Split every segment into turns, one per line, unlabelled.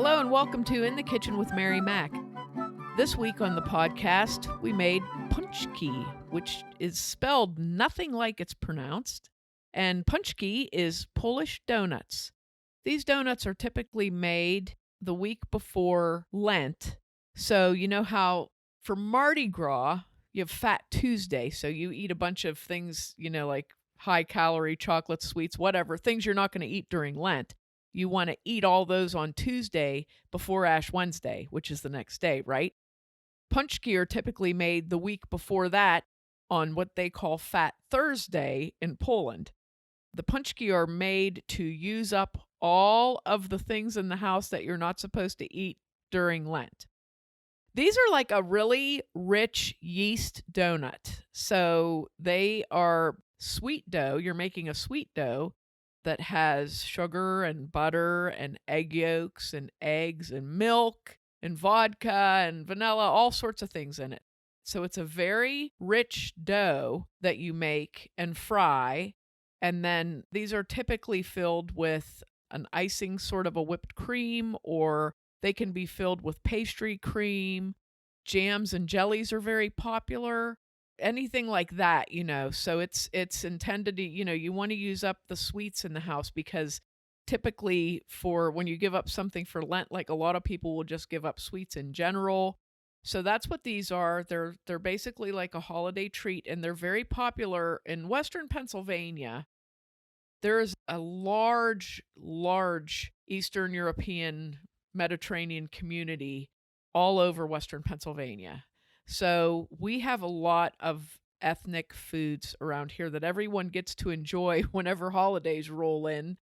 Hello and welcome to In the Kitchen with Mary Mac. This week on the podcast, we made Pączki, which is spelled nothing like it's pronounced. And Pączki is Polish donuts. These donuts are typically made the week before Lent. So you know how for Mardi Gras, you have Fat Tuesday. So you eat a bunch of things, like high calorie, chocolate, sweets, whatever, things you're not going to eat during Lent. You want to eat all those on Tuesday before Ash Wednesday, which is the next day, right? Pączki are typically made the week before that on what they call Fat Thursday in Poland. The pączki are made to use up all of the things in the house that you're not supposed to eat during Lent. These are like a really rich yeast donut. So they are sweet dough. You're making a sweet dough that has sugar and butter and egg yolks and eggs and milk and vodka and vanilla, all sorts of things in it. So it's a very rich dough that you make and fry. And then these are typically filled with an icing, sort of a whipped cream, or they can be filled with pastry cream. Jams and jellies are very popular. Anything like that, so it's intended to, you want to use up the sweets in the house, because typically for when you give up something for Lent, like a lot of people will just give up sweets in general. So that's what these are. They're basically like a holiday treat, and they're very popular in Western Pennsylvania. There is a large Eastern European Mediterranean community all over Western Pennsylvania. So we have a lot of ethnic foods around here that everyone gets to enjoy whenever holidays roll in.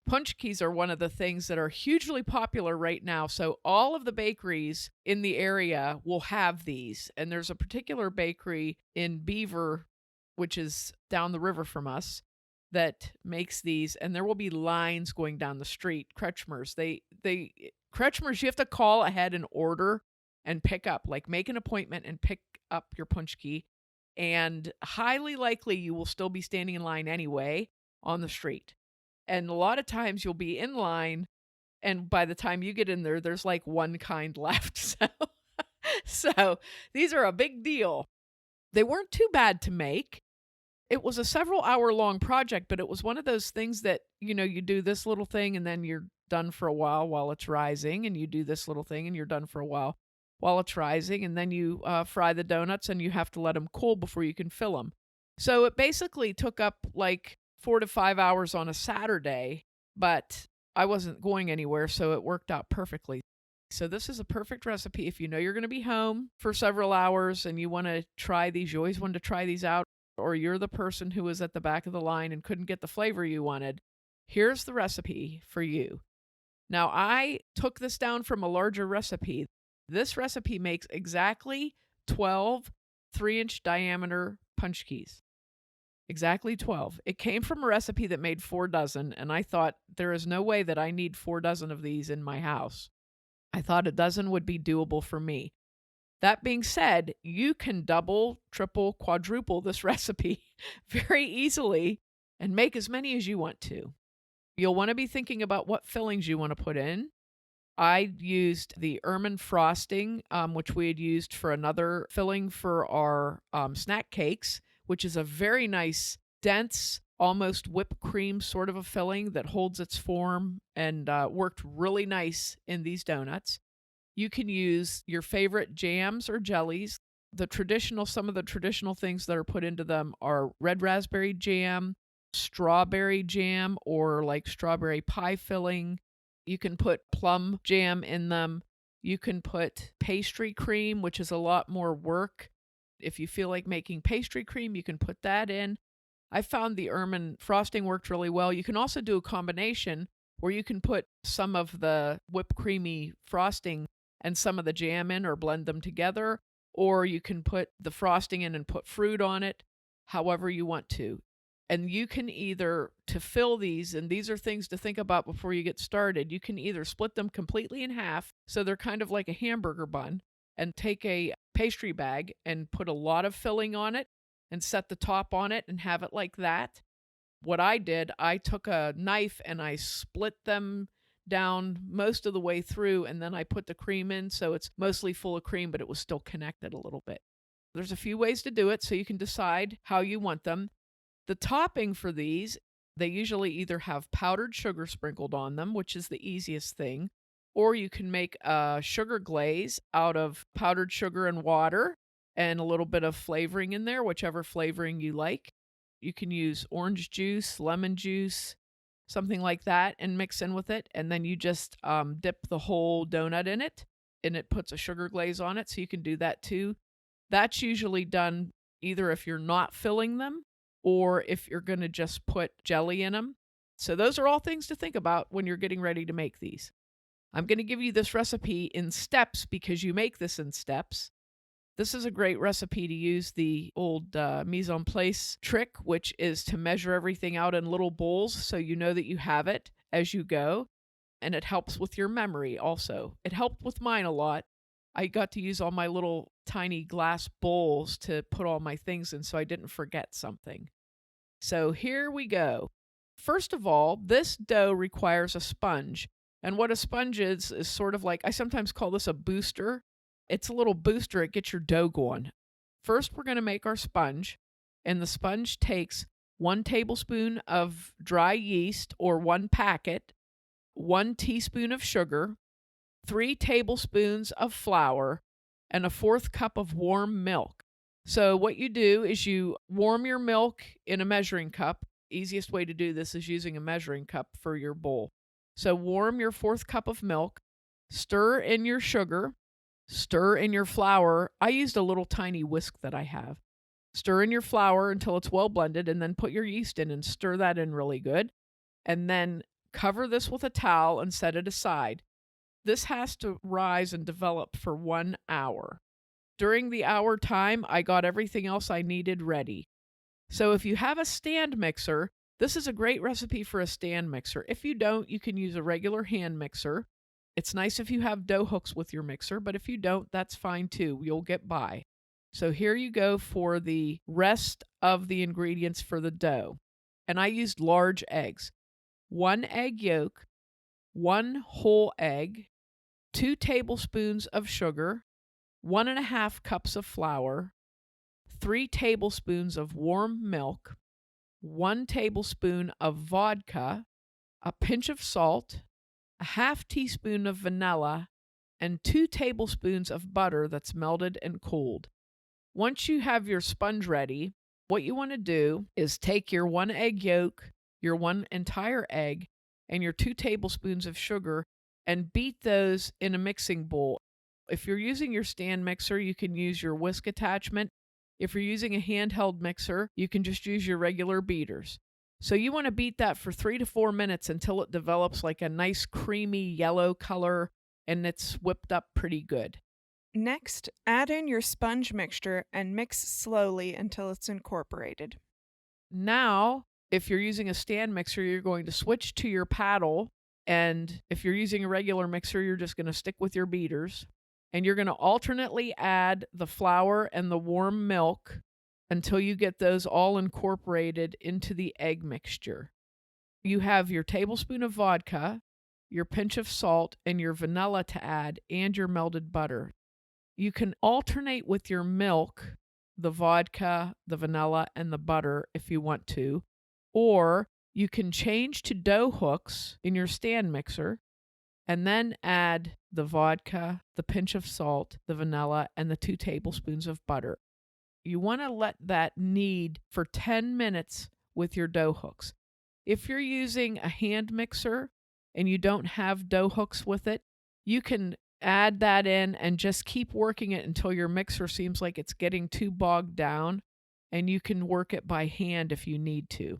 Pączkis are one of the things that are hugely popular right now. So all of the bakeries in the area will have these. And there's a particular bakery in Beaver, which is down the river from us, that makes these. And there will be lines going down the street. Kretschmers, Kretschmers, you have to call ahead and order and pick up, like make an appointment and pick up your pączki. And highly likely you will still be standing in line anyway on the street. And a lot of times you'll be in line, and by the time you get in there, there's like one kind left. So these are a big deal. They weren't too bad to make. It was a several hour long project, but it was one of those things that, you do this little thing and then you're done for a while it's rising, and you do this little thing and you're done for a while it's rising, and then you fry the donuts and you have to let them cool before you can fill them. So it basically took up like 4 to 5 hours on a Saturday, but I wasn't going anywhere, so it worked out perfectly. So this is a perfect recipe if you know you're going to be home for several hours and you want to try these. You always wanted to try these out, or you're the person who was at the back of the line and couldn't get the flavor you wanted. Here's the recipe for you. Now, I took this down from a larger recipe. This recipe makes exactly 12 3-inch diameter pączkis. Exactly 12. It came from a recipe that made 4 dozen, and I thought there is no way that I need 4 dozen of these in my house. I thought a dozen would be doable for me. That being said, you can double, triple, quadruple this recipe very easily and make as many as you want to. You'll want to be thinking about what fillings you want to put in. I used the ermine frosting, which we had used for another filling for our snack cakes, which is a very nice, dense, almost whipped cream sort of a filling that holds its form and worked really nice in these donuts. You can use your favorite jams or jellies. Some of the traditional things that are put into them are red raspberry jam, strawberry jam, or like strawberry pie filling. You can put plum jam in them. You can put pastry cream, which is a lot more work. If you feel like making pastry cream, you can put that in. I found the ermine frosting worked really well. You can also do a combination where you can put some of the whipped creamy frosting and some of the jam in, or blend them together, or you can put the frosting in and put fruit on it, however you want to. And you can either, to fill these, and these are things to think about before you get started, you can either split them completely in half, so they're kind of like a hamburger bun, and take a pastry bag and put a lot of filling on it and set the top on it and have it like that. What I did, I took a knife and I split them down most of the way through, and then I put the cream in, so it's mostly full of cream, but it was still connected a little bit. There's a few ways to do it, so you can decide how you want them. The topping for these, they usually either have powdered sugar sprinkled on them, which is the easiest thing, or you can make a sugar glaze out of powdered sugar and water and a little bit of flavoring in there, whichever flavoring you like. You can use orange juice, lemon juice, something like that, and mix in with it. And then you just dip the whole donut in it, and it puts a sugar glaze on it, so you can do that too. That's usually done either if you're not filling them or if you're going to just put jelly in them. So those are all things to think about when you're getting ready to make these. I'm going to give you this recipe in steps because you make this in steps. This is a great recipe to use the old mise en place trick, which is to measure everything out in little bowls so you know that you have it as you go. And it helps with your memory also. It helped with mine a lot. I got to use all my little tiny glass bowls to put all my things in so I didn't forget something. So here we go. First of all, this dough requires a sponge. And what a sponge is sort of like, I sometimes call this a booster. It's a little booster. It gets your dough going. First, we're going to make our sponge. And the sponge takes 1 tablespoon of dry yeast or 1 packet, 1 teaspoon of sugar, 3 tablespoons of flour, and 1/4 cup of warm milk. So what you do is you warm your milk in a measuring cup. Easiest way to do this is using a measuring cup for your bowl. So warm your 1/4 cup of milk, stir in your sugar, stir in your flour. I used a little tiny whisk that I have. Stir in your flour until it's well blended, and then put your yeast in and stir that in really good. And then cover this with a towel and set it aside. This has to rise and develop for 1 hour. During the hour time, I got everything else I needed ready. So if you have a stand mixer, this is a great recipe for a stand mixer. If you don't, you can use a regular hand mixer. It's nice if you have dough hooks with your mixer, but if you don't, that's fine too. You'll get by. So here you go for the rest of the ingredients for the dough. And I used large eggs. 1 egg yolk, 1 whole egg, 2 tablespoons of sugar, 1.5 cups of flour, 3 tablespoons of warm milk, 1 tablespoon of vodka, a pinch of salt, a 1/2 teaspoon of vanilla, and 2 tablespoons of butter that's melted and cooled. Once you have your sponge ready, what you want to do is take your 1 egg yolk, your 1 entire egg, and your 2 tablespoons of sugar and beat those in a mixing bowl. If you're using your stand mixer, you can use your whisk attachment. If you're using a handheld mixer, you can just use your regular beaters. So you want to beat that for 3 to 4 minutes until it develops like a nice creamy yellow color and it's whipped up pretty good.
Next, add in your sponge mixture and mix slowly until it's incorporated.
Now, if you're using a stand mixer, you're going to switch to your paddle. And if you're using a regular mixer, you're just going to stick with your beaters. And you're going to alternately add the flour and the warm milk until you get those all incorporated into the egg mixture. You have your tablespoon of vodka, your pinch of salt, and your vanilla to add, and your melted butter. You can alternate with your milk, the vodka, the vanilla, and the butter if you want to, or you can change to dough hooks in your stand mixer and then add the vodka, the pinch of salt, the vanilla, and the 2 tablespoons of butter. You want to let that knead for 10 minutes with your dough hooks. If you're using a hand mixer and you don't have dough hooks with it, you can add that in and just keep working it until your mixer seems like it's getting too bogged down, and you can work it by hand if you need to.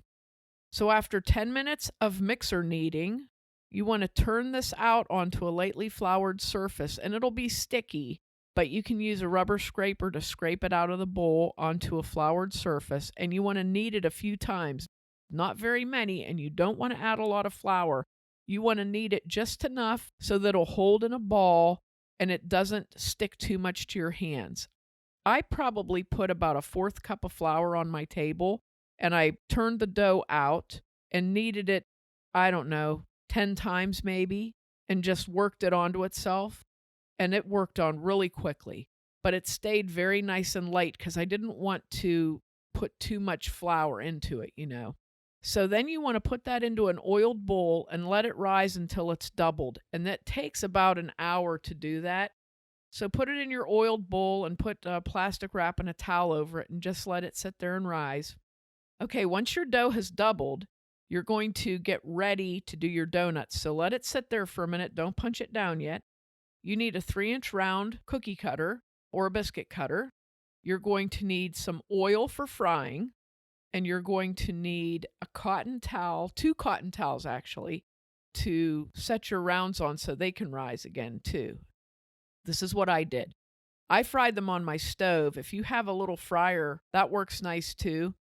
So after 10 minutes of mixer kneading, you want to turn this out onto a lightly floured surface, and it'll be sticky, but you can use a rubber scraper to scrape it out of the bowl onto a floured surface, and you want to knead it a few times, not very many, and you don't want to add a lot of flour. You want to knead it just enough so that it'll hold in a ball and it doesn't stick too much to your hands. I probably put about 1/4 cup of flour on my table, and I turned the dough out and kneaded it, 10 times maybe. and just worked it onto itself, and it worked on really quickly. But it stayed very nice and light because I didn't want to put too much flour into it. So then you want to put that into an oiled bowl and let it rise until it's doubled. And that takes about an hour to do that. So put it in your oiled bowl and put plastic wrap and a towel over it and just let it sit there and rise. Okay, once your dough has doubled, you're going to get ready to do your donuts. So let it sit there for a minute. Don't punch it down yet. You need a 3-inch round cookie cutter or a biscuit cutter. You're going to need some oil for frying, and you're going to need a cotton towel, 2 cotton towels actually, to set your rounds on so they can rise again too. This is what I did. I fried them on my stove. If you have a little fryer, that works nice too.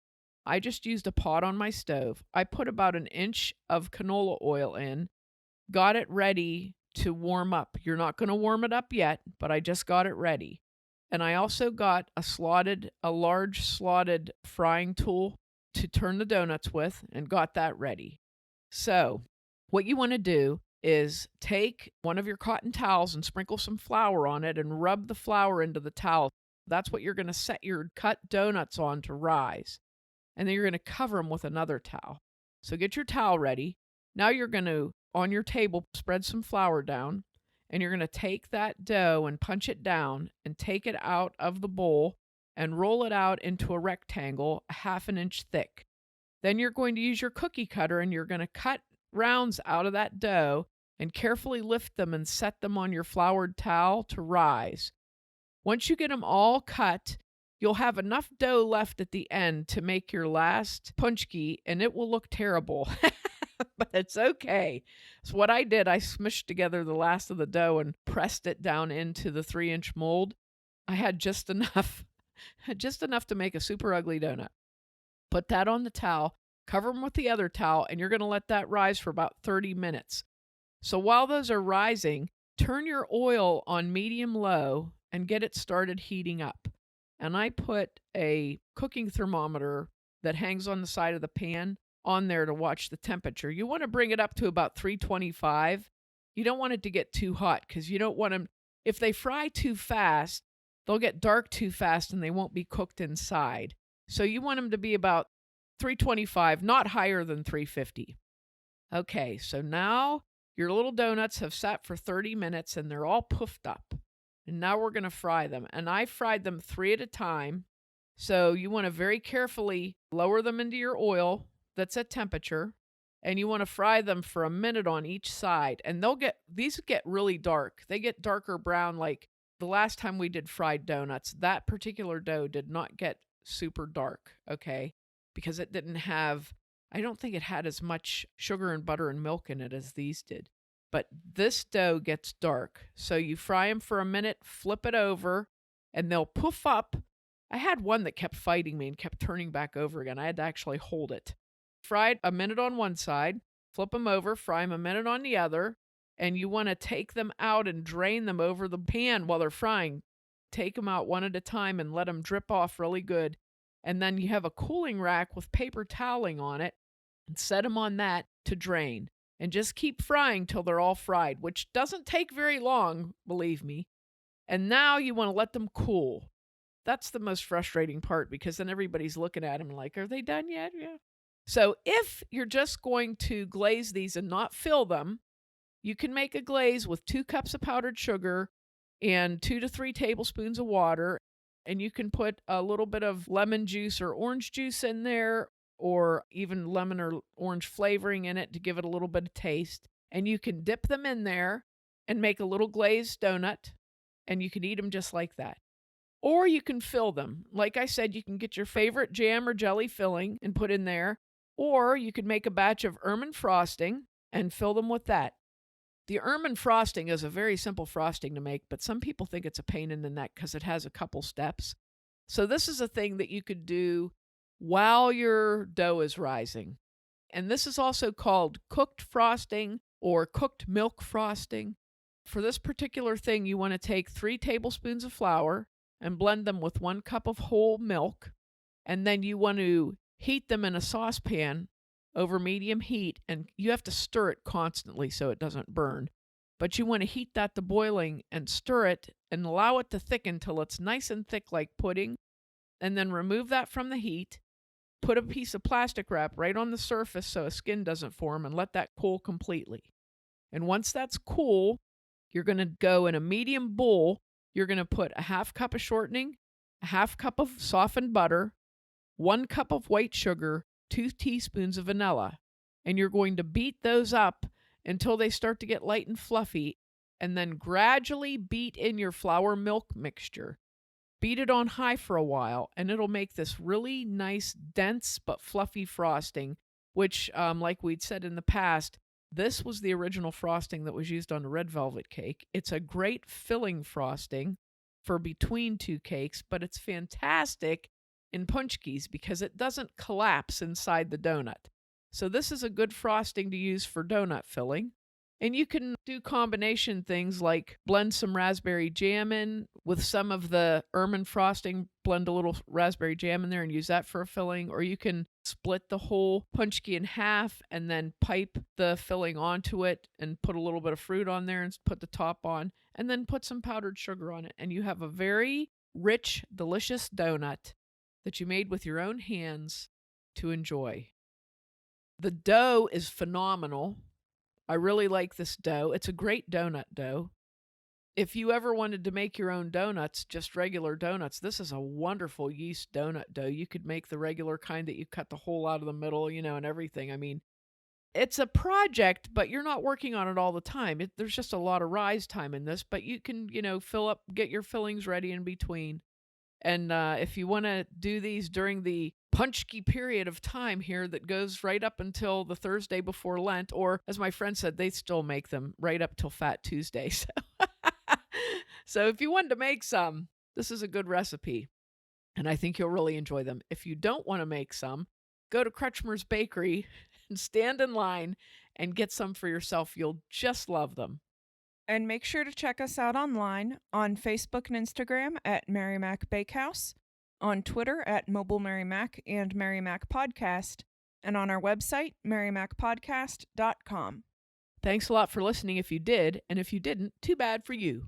I just used a pot on my stove. I put about 1 inch of canola oil in, got it ready to warm up. You're not going to warm it up yet, but I just got it ready. And I also got a large slotted frying tool to turn the donuts with and got that ready. So what you want to do is take one of your cotton towels and sprinkle some flour on it and rub the flour into the towel. That's what you're going to set your cut donuts on to rise. And then you're going to cover them with another towel. So get your towel ready. Now you're going to, on your table, spread some flour down. And you're going to take that dough and punch it down and take it out of the bowl and roll it out into a rectangle 1/2 inch thick. Then you're going to use your cookie cutter and you're going to cut rounds out of that dough and carefully lift them and set them on your floured towel to rise. Once you get them all cut, you'll have enough dough left at the end to make your last Pączki, and it will look terrible. But it's okay. So what I did, I smushed together the last of the dough and pressed it down into the 3-inch mold. I had just enough to make a super ugly donut. Put that on the towel, cover them with the other towel, and you're going to let that rise for about 30 minutes. So while those are rising, turn your oil on medium-low and get it started heating up. And I put a cooking thermometer that hangs on the side of the pan on there to watch the temperature. You want to bring it up to about 325. You don't want it to get too hot because you don't want them, if they fry too fast, they'll get dark too fast and they won't be cooked inside. So you want them to be about 325, not higher than 350. Okay, so now your little donuts have sat for 30 minutes and they're all puffed up. And now we're going to fry them. And I fried them 3 at a time. So you want to very carefully lower them into your oil that's at temperature, and you want to fry them for a minute on each side. And these get really dark. They get darker brown like the last time we did fried donuts. That particular dough did not get super dark, okay? Because it didn't have, I don't think it had as much sugar and butter and milk in it as these did. But this dough gets dark. So you fry them for a minute, flip it over, and they'll poof up. I had one that kept fighting me and kept turning back over again. I had to actually hold it. Fried a minute on one side, flip them over, fry them a minute on the other, and you want to take them out and drain them over the pan while they're frying. Take them out one at a time and let them drip off really good. And then you have a cooling rack with paper toweling on it and set them on that to drain. And just keep frying till they're all fried, which doesn't take very long, believe me. And now you want to let them cool. That's the most frustrating part because then everybody's looking at them like, are they done yet? Yeah. So if you're just going to glaze these and not fill them, you can make a glaze with 2 cups of powdered sugar and 2 to 3 tablespoons of water. And you can put a little bit of lemon juice or orange juice in there, or even lemon or orange flavoring in it to give it a little bit of taste. And you can dip them in there and make a little glazed donut, and you can eat them just like that. Or you can fill them. Like I said, you can get your favorite jam or jelly filling and put in there, or you could make a batch of ermine frosting and fill them with that. The ermine frosting is a very simple frosting to make, but some people think it's a pain in the neck because it has a couple steps. So this is a thing that you could do while your dough is rising. And this is also called cooked frosting or cooked milk frosting. For this particular thing, you want to take 3 tablespoons of flour and blend them with 1 cup of whole milk. And then you want to heat them in a saucepan over medium heat, and you have to stir it constantly so it doesn't burn. But you want to heat that to boiling and stir it and allow it to thicken till it's nice and thick like pudding. And then remove that from the heat. Put a piece of plastic wrap right on the surface so a skin doesn't form and let that cool completely. And once that's cool, you're going to go in a medium bowl. You're going to put a half cup of shortening, a half cup of softened butter, 1 cup of white sugar, 2 teaspoons of vanilla. And you're going to beat those up until they start to get light and fluffy, and then gradually beat in your flour milk mixture. Beat it on high for a while, and it'll make this really nice, dense but fluffy frosting, which, like we'd said in the past, this was the original frosting that was used on the red velvet cake. It's a great filling frosting for between 2 cakes, but it's fantastic in Pączkis because it doesn't collapse inside the donut. So this is a good frosting to use for donut filling. And you can do combination things like blend some raspberry jam in with some of the ermine frosting, blend a little raspberry jam in there and use that for a filling. Or you can split the whole Pączki in half and then pipe the filling onto it and put a little bit of fruit on there and put the top on and then put some powdered sugar on it. And you have a very rich, delicious donut that you made with your own hands to enjoy. The dough is phenomenal. I really like this dough. It's a great donut dough. If you ever wanted to make your own donuts, just regular donuts, this is a wonderful yeast donut dough. You could make the regular kind that you cut the hole out of the middle, and everything. I mean, it's a project, but you're not working on it all the time. There's just a lot of rise time in this, but you can, fill up, get your fillings ready in between. And if you want to do these during the Pączki period of time here that goes right up until the Thursday before Lent, or as my friend said, they still make them right up till Fat Tuesday. So if you wanted to make some, this is a good recipe, and I think you'll really enjoy them. If you don't want to make some, go to Kretschmer's Bakery and stand in line and get some for yourself. You'll just love them.
And make sure to check us out online on Facebook and Instagram at Mary Mac Bakehouse, on Twitter at Mobile Mary Mac and Mary Mac Podcast, and on our website, marymacpodcast.com.
Thanks a lot for listening if you did, and if you didn't, too bad for you.